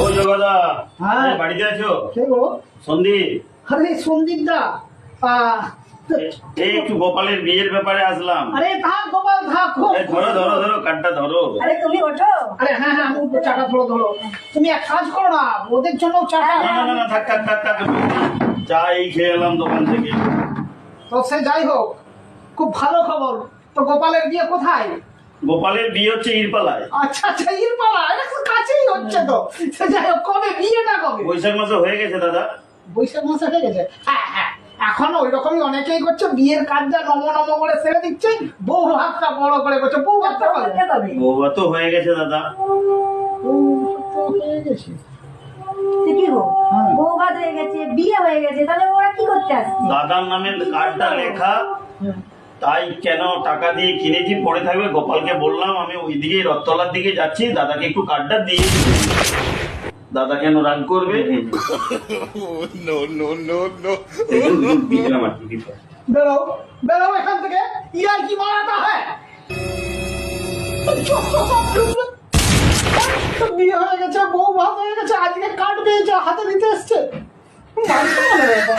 ও জগদা, হ্যাঁ। বাড়িতে আছো? কে গো? সন্দীপ, আরে সন্দীপ দা, এই একটু গোপালের বিয়ের ব্যাপারে আসলাম। আরে থাক গোপাল থাক। এই ধরো ধরো ধরো, কাঠটা ধরো। আরে তুমি ওঠো। আরে হ্যাঁ হ্যাঁ, আমি উঠবো, চাটা ধরো ধরো। তুমি এক কাজ করো না, ওদের জন্য চাটা। না না না না, থাক থাক থাক থাক, চা এই খেয়ে এলাম দোকান থেকে। তো সে যাই হোক, খুব ভালো খবর। তো গোপালের বিয়ে কোথায়? গোপালের বিয়ে হচ্ছে ইরপালায়। আচ্ছা আচ্ছা, ইরপালা, এটা তো কাছেই হচ্ছে তো। সে যাই হোক, কবে বিয়েটা কবে? বৈশাখ মাসে হয়ে গেছে দাদা। বৈশাখ মাসে হয়ে গেছে? হ্যাঁ হ্যাঁ, এখন ওই রকমই অনেকেই করছে, বিয়ের কাজটা নম নম করে সেরে দিচ্ছে, বউ ভাতটা বড় করে করছে। বউ ভাতটা কবে? বৌবা তো হয়ে গেছে দাদা। বউ ভাতটা হয়ে গেছে। সে কি গো, হ্যাঁ। বউ ভাত হয়ে গেছে, বিয়ে হয়ে গেছে, তাহলে ওরা কি করতে আসছে? দাদার নামে কার্ডটা লেখা, তাই কেন টাকা দিয়ে কিনেছি, পড়ে থাকবে। গোপালকে বললাম আমি ওইদিকে রথতলার দিকে যাচ্ছি, দাদাকে একটু কার্ডটা দিয়ে দিতে। দাদা কেন রাগ করবে? বেরো বেরো এখান থেকে, ইয়ার কি মারাটা হয়। বিয়ে হয়ে গেছে, বউ ভাত হয়ে গেছে, আজকে কার্ড পেয়েছে, হাতে নিতে এসছে। মানতে পারে না।